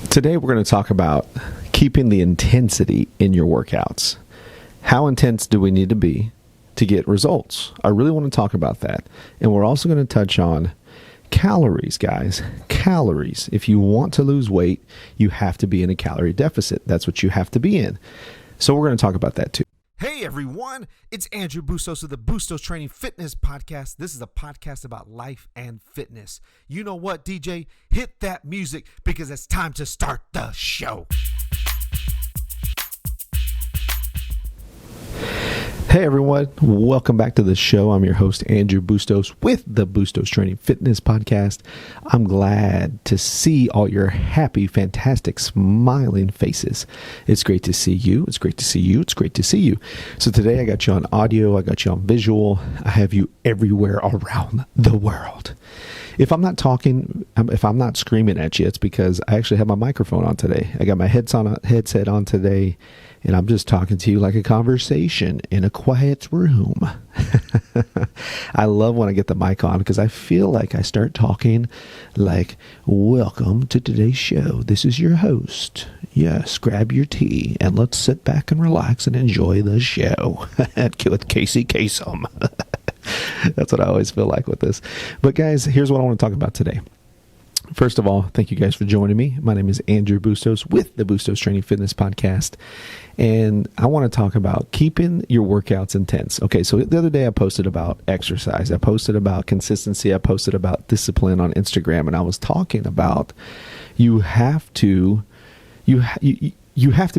Today we're going to talk about keeping the intensity in your workouts. How intense do we need to be to get results? I really want to talk about that. And we're also going to touch on calories, guys. Calories. If you want to lose weight, you have to be in a calorie deficit. That's what you have to be in. So we're going to talk about that too. Hey everyone, it's Andrew Bustos of the Bustostraining Fitness Podcast. This is a podcast about life and fitness. You know what, DJ? Hit that music because it's time to start the show. Hey everyone, welcome back to the show. I'm your host, Andrew Bustos with the Bustostraining Fitness Podcast. I'm glad to see all your happy, fantastic, smiling faces. It's great to see you. It's great to see you. It's great to see you. So today I got you on audio. I got you on visual. I have you everywhere around the world. If I'm not talking, if I'm not screaming at you, it's because I actually have my microphone on today. I got my headset on today, and I'm just talking to you like a conversation in a quiet room. I love when I get the mic on because I feel like I start talking like, welcome to today's show. This is your host. Yes, grab your tea and let's sit back and relax and enjoy the show with Casey Kasem. That's what I always feel like with this. But guys, here's what I want to talk about today. First of all, thank you guys for joining me. My name is Andrew Bustos with the Bustostraining Fitness Podcast. And I want to talk about keeping your workouts intense. Okay, so the other day I posted about exercise. I posted about consistency. I posted about discipline on Instagram. And I was talking about you have to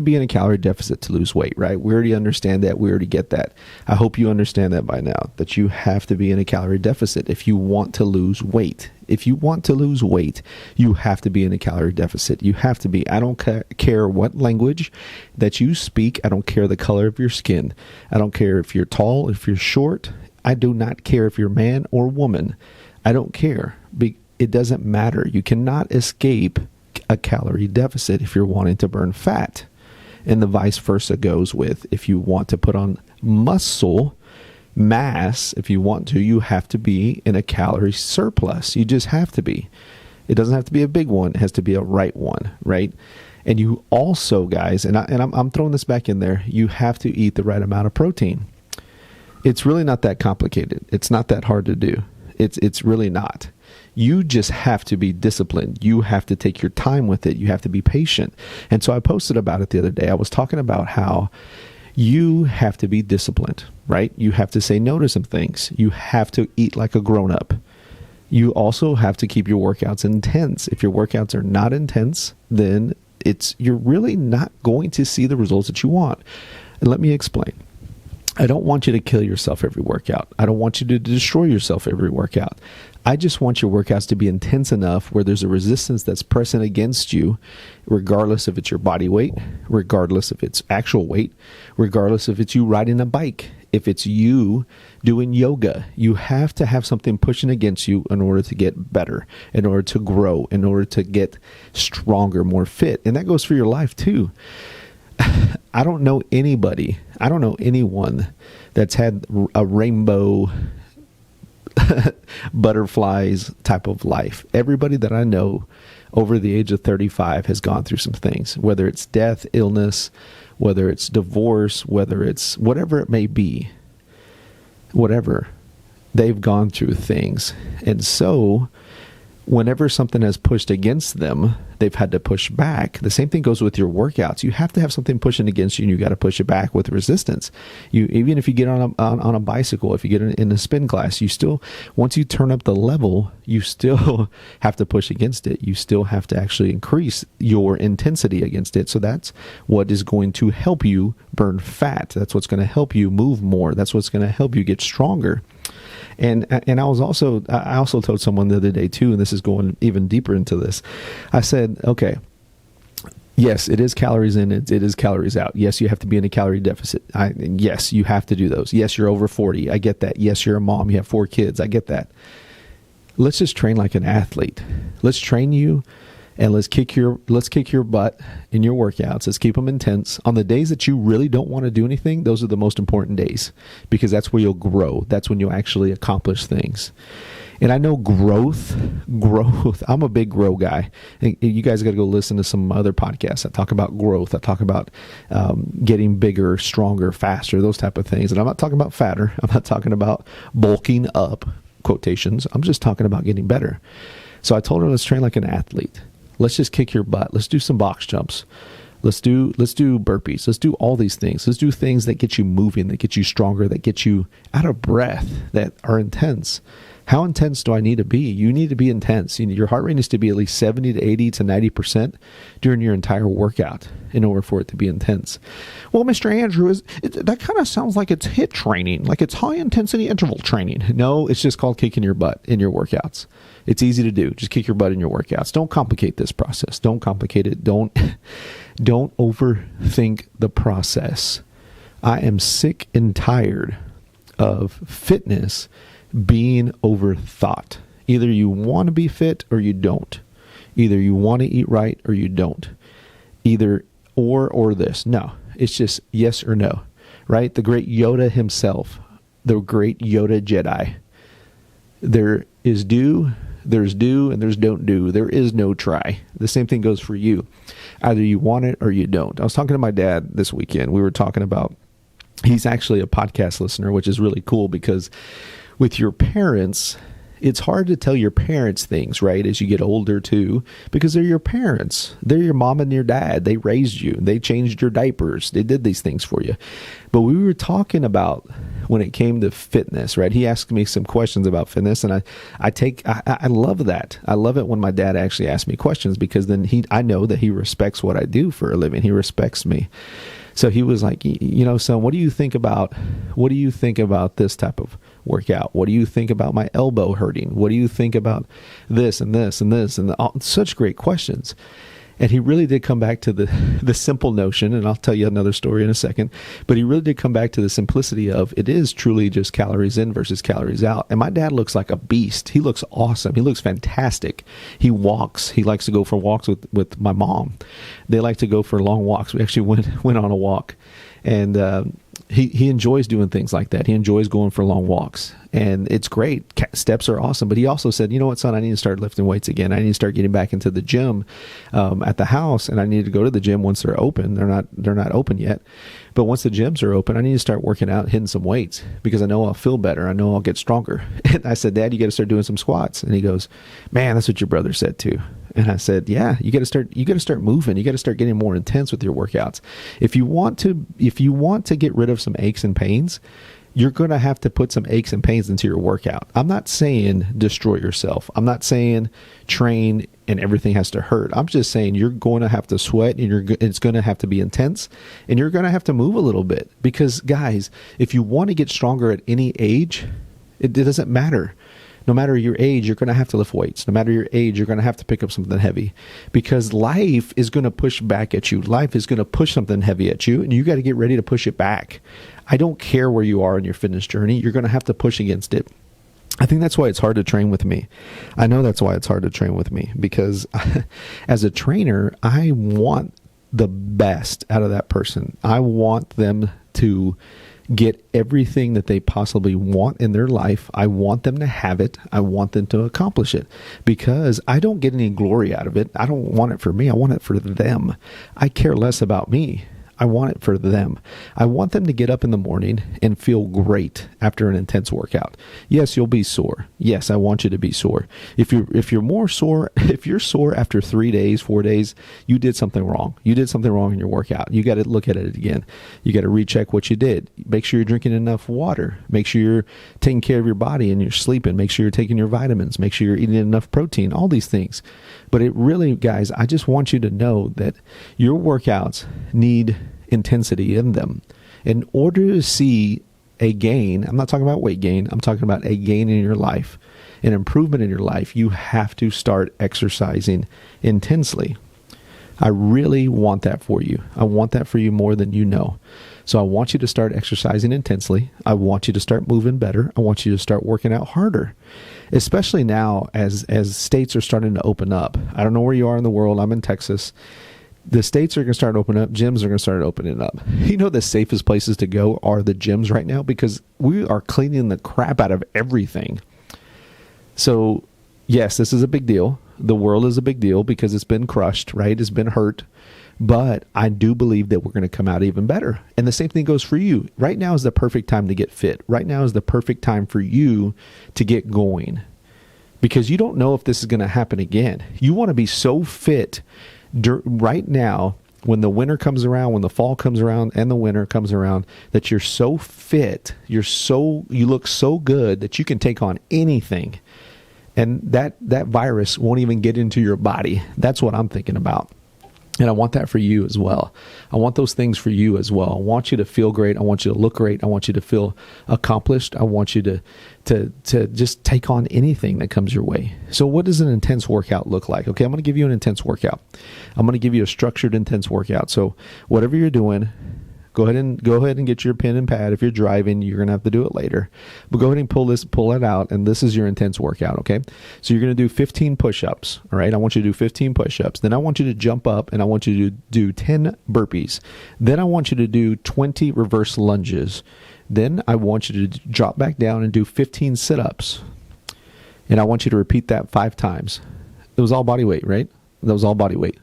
be in a calorie deficit to lose weight, right? We already understand that. We already get that. I hope you understand that by now, that you have to be in a calorie deficit if you want to lose weight. If you want to lose weight, you have to be in a calorie deficit. You have to be. I don't care what language that you speak. I don't care the color of your skin. I don't care if you're tall, if you're short. I do not care if you're man or woman. I don't care. It doesn't matter. You cannot escape a calorie deficit if you're wanting to burn fat. And the vice versa goes with if you want to put on muscle mass, if you want to, you have to be in a calorie surplus. You just have to be. It doesn't have to be a big one. It has to be a right one, right? And you also, guys, and I'm throwing this back in there, you have to eat the right amount of protein. It's really not that complicated. It's not that hard to do. It's really not. You just have to be disciplined. You have to take your time with it. You have to be patient. And so I posted about it the other day. I was talking about how you have to be disciplined, right? You have to say no to some things. You have to eat like a grown-up. You also have to keep your workouts intense. If your workouts are not intense, then you're really not going to see the results that you want. And let me explain. I don't want you to kill yourself every workout. I don't want you to destroy yourself every workout. I just want your workouts to be intense enough where there's a resistance that's pressing against you, regardless if it's your body weight, regardless if it's actual weight, regardless if it's you riding a bike, if it's you doing yoga. You have to have something pushing against you in order to get better, in order to grow, in order to get stronger, more fit. And that goes for your life too. I don't know anyone that's had a rainbow butterflies type of life. Everybody that I know over the age of 35 has gone through some things, whether it's death, illness, whether it's divorce, whether it's whatever it may be, whatever. They've gone through things. And so whenever something has pushed against them, they've had to push back. The same thing goes with your workouts. You have to have something pushing against you, and you got to push it back with resistance. Even if you get on a bicycle, if you get in a spin class, you still, once you turn up the level, you still have to push against it. You still have to actually increase your intensity against it. So that's what is going to help you burn fat. That's what's going to help you move more. That's what's going to help you get stronger. And I also told someone the other day too, and this is going even deeper into this. I said, okay, yes, it is calories in, it is calories out. Yes, you have to be in a calorie deficit. Yes, you have to do those. Yes, you're over 40. I get that. Yes, you're a mom. You have 4 kids. I get that. Let's just train like an athlete. Let's train you And let's kick your butt in your workouts. Let's keep them intense. On the days that you really don't want to do anything, those are the most important days, because that's where you'll grow. That's when you'll actually accomplish things. And I know growth, I'm a big grow guy. And you guys got to go listen to some other podcasts. I talk about growth. I talk about getting bigger, stronger, faster, those type of things. And I'm not talking about fatter. I'm not talking about bulking up, quotations. I'm just talking about getting better. So I told her, let's train like an athlete. Let's just kick your butt. Let's do some box jumps. Let's do burpees. Let's do all these things. Let's do things that get you moving, that get you stronger, that get you out of breath, that are intense. How intense do I need to be? You need to be intense. Your heart rate needs to be at least 70 to 80 to 90% during your entire workout in order for it to be intense. Well, Mr. Andrew, that kind of sounds like it's HIIT training, like it's high intensity interval training. No, it's just called kicking your butt in your workouts. It's easy to do. Just kick your butt in your workouts. Don't complicate this process. Don't complicate it. Don't overthink the process. I am sick and tired of fitness being overthought. Either you want to be fit or you don't. Either you want to eat right or you don't. Either or this. No, it's just yes or no, right? The great Yoda himself, the great Yoda Jedi. There is do, there's do, and there's don't do. There is no try. The same thing goes for you. Either you want it or you don't. I was talking to my dad this weekend. We were talking about, he's actually a podcast listener, which is really cool, because with your parents, it's hard to tell your parents things, right, as you get older too, because they're your parents. They're your mom and your dad. They raised you. They changed your diapers. They did these things for you. But we were talking about when it came to fitness, right? He asked me some questions about fitness, and I love that. I love it when my dad actually asks me questions, because then I know that he respects what I do for a living. He respects me. So he was like, son, what do you think about this type of workout? What do you think about my elbow hurting? What do you think about this and this and this? And such great questions. And he really did come back to the simple notion, and I'll tell you another story in a second, but he really did come back to the simplicity of it is truly just calories in versus calories out. And my dad looks like a beast. He looks awesome. He looks fantastic. He walks. He likes to go for walks with my mom. They like to go for long walks. We actually went on a walk, and he enjoys doing things like that. He enjoys going for long walks, and it's great. Steps are awesome. But he also said, you know what, son, I need to start lifting weights again. I need to start getting back into the gym at the house, and I need to go to the gym once they're open. They're not open yet, but once the gyms are open, I need to start working out, hitting some weights, because I know I'll feel better. I know I'll get stronger. And I said, Dad, you got to start doing some squats. And he goes, man, that's what your brother said too. And I said, yeah, you got to start moving. You got to start getting more intense with your workouts. If you want to get rid of some aches and pains, you're going to have to put some aches and pains into your workout. I'm not saying destroy yourself. I'm not saying train and everything has to hurt. I'm just saying you're going to have to sweat, and it's going to have to be intense, and you're going to have to move a little bit. Because guys, if you want to get stronger at any age, it doesn't matter. No matter your age, you're going to have to lift weights. No matter your age, you're going to have to pick up something heavy, because life is going to push back at you. Life is going to push something heavy at you, and you got to get ready to push it back. I don't care where you are in your fitness journey. You're going to have to push against it. I think that's why it's hard to train with me. I know that's why it's hard to train with me, because as a trainer, I want the best out of that person. I want them to get everything that they possibly want in their life. I want them to have it. I want them to accomplish it, because I don't get any glory out of it. I don't want it for me. I want it for them. I care less about me. I want it for them. I want them to get up in the morning and feel great after an intense workout. Yes, you'll be sore. Yes, I want you to be sore. If you're more sore, if you're sore after 3 days, 4 days, you did something wrong. You did something wrong in your workout. You got to look at it again. You got to recheck what you did. Make sure you're drinking enough water. Make sure you're taking care of your body and you're sleeping. Make sure you're taking your vitamins. Make sure you're eating enough protein, all these things. But it really, guys, I just want you to know that your workouts need intensity in them. In order to see a gain, I'm not talking about weight gain, I'm talking about a gain in your life, an improvement in your life, you have to start exercising intensely. I really want that for you. I want that for you more than you know. So I want you to start exercising intensely. I want you to start moving better. I want you to start working out harder, especially now as states are starting to open up. I don't know where you are in the world. I'm in Texas. The states are going to start opening up. Gyms are going to start opening up. You know, the safest places to go are the gyms right now because we are cleaning the crap out of everything. So yes, this is a big deal. The world is a big deal because it's been crushed, right? It's been hurt. But I do believe that we're going to come out even better. And the same thing goes for you. Right now is the perfect time to get fit. Right now is the perfect time for you to get going because you don't know if this is going to happen again. You want to be so fit right now when the winter comes around, when the fall comes around and the winter comes around, that you're so fit, you look so good that you can take on anything. And that virus won't even get into your body. That's what I'm thinking about. And I want that for you as well. I want those things for you as well. I want you to feel great. I want you to look great. I want you to feel accomplished. I want you to just take on anything that comes your way. So what does an intense workout look like? Okay, I'm going to give you an intense workout. I'm going to give you a structured intense workout. So whatever you're doing, go ahead and get your pen and pad. If you're driving, you're going to have to do it later. But go ahead and pull it out, and this is your intense workout, okay? So you're going to do 15 push-ups, all right? I want you to do 15 push-ups. Then I want you to jump up, and I want you to do 10 burpees. Then I want you to do 20 reverse lunges. Then I want you to drop back down and do 15 sit-ups. And I want you to repeat that 5 times. It was all body weight, right? That was all body weight.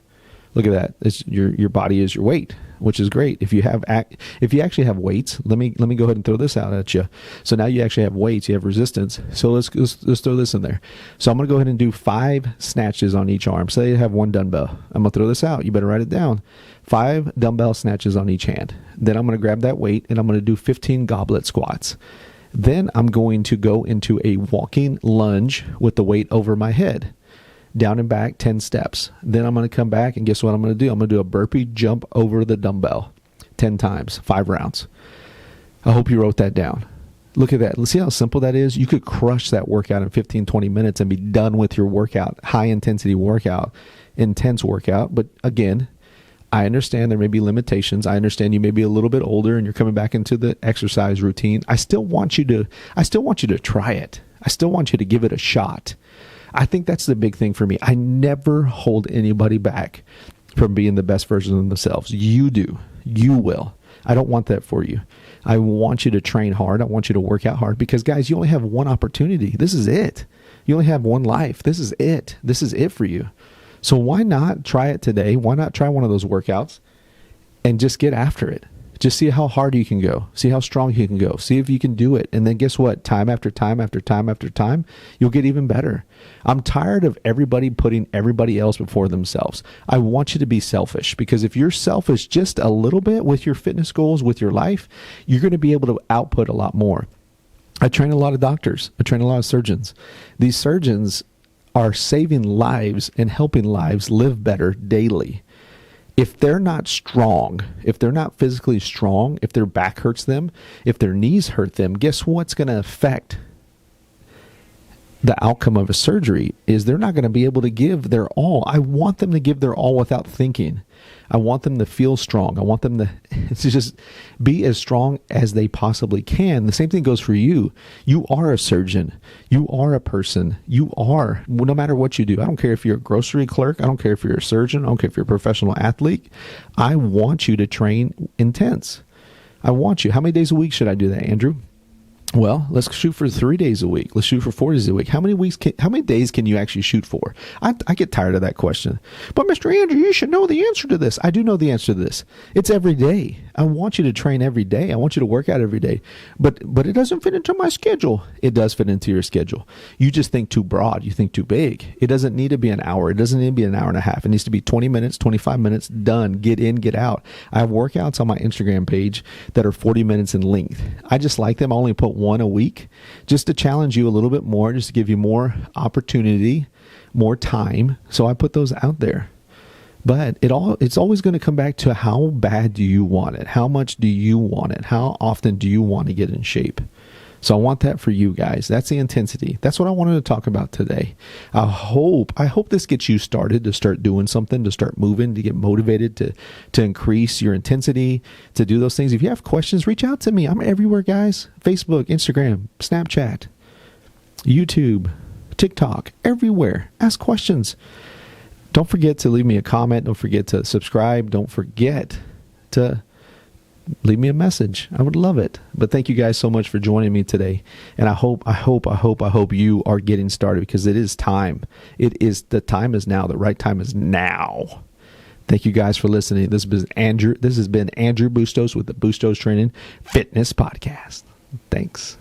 Look at that. Your body is your weight, which is great. If you actually have weights, let me go ahead and throw this out at you. So now you actually have weights, you have resistance. So let's throw this in there. So I'm going to go ahead and do 5 snatches on each arm. Say you have 1 dumbbell. I'm going to throw this out. You better write it down. 5 dumbbell snatches on each hand. Then I'm going to grab that weight and I'm going to do 15 goblet squats. Then I'm going to go into a walking lunge with the weight over my head. Down and back 10 steps. Then I'm going to come back and guess what I'm going to do? I'm going to do a burpee jump over the dumbbell 10 times, 5 rounds. I hope you wrote that down. Look at that. Let's see how simple that is. You could crush that workout in 15, 20 minutes and be done with your workout, high intensity workout, intense workout. But again, I understand there may be limitations. I understand you may be a little bit older and you're coming back into the exercise routine. I still want you to try it. I still want you to give it a shot. I think that's the big thing for me. I never hold anybody back from being the best version of themselves. You do. You will. I don't want that for you. I want you to train hard. I want you to work out hard because, guys, you only have one opportunity. This is it. You only have one life. This is it. This is it for you. So why not try it today? Why not try one of those workouts and just get after it? Just see how hard you can go. See how strong you can go. See if you can do it. And then guess what? Time after time after time after time, you'll get even better. I'm tired of everybody putting everybody else before themselves. I want you to be selfish because if you're selfish just a little bit with your fitness goals, with your life, you're going to be able to output a lot more. I train a lot of doctors. I train a lot of surgeons. These surgeons are saving lives and helping lives live better daily. If they're not strong, if they're not physically strong, if their back hurts them, if their knees hurt them, guess what's going to affect the outcome of a surgery is they're not going to be able to give their all. I want them to give their all without thinking. I want them to feel strong. I want them to just be as strong as they possibly can. The same thing goes for you. You are a surgeon. You are a person. You are, no matter what you do. I don't care if you're a grocery clerk. I don't care if you're a surgeon. I don't care if you're a professional athlete. I want you to train intense. I want you. How many days a week should I do that, Andrew? Well, let's shoot for 3 days a week. Let's shoot for 4 days a week. How many days can you actually shoot for? I get tired of that question. But Mr. Andrew, you should know the answer to this. I do know the answer to this. It's every day. I want you to train every day. I want you to work out every day. But it doesn't fit into my schedule. It does fit into your schedule. You just think too broad. You think too big. It doesn't need to be an hour. It doesn't need to be an hour and a half. It needs to be 20 minutes, 25 minutes, done. Get in, get out. I have workouts on my Instagram page that are 40 minutes in length. I just like them. I only put one a week just to challenge you a little bit more, just to give you more opportunity, more time. So I put those out there. But it's always going to come back to how bad do you want it? How much do you want it? How often do you want to get in shape? So I want that for you guys. That's the intensity. That's what I wanted to talk about today. I hope this gets you started to start doing something, to start moving, to get motivated, to increase your intensity, to do those things. If you have questions, reach out to me. I'm everywhere, guys. Facebook, Instagram, Snapchat, YouTube, TikTok, everywhere. Ask questions. Don't forget to leave me a comment. Don't forget to subscribe. Don't forget to leave me a message. I would love it. But thank you guys so much for joining me today. And I hope you are getting started, because it is time. The time is now. The right time is now. Thank you guys for listening. This has been Andrew Bustos with the Bustostraining Fitness Podcast. Thanks.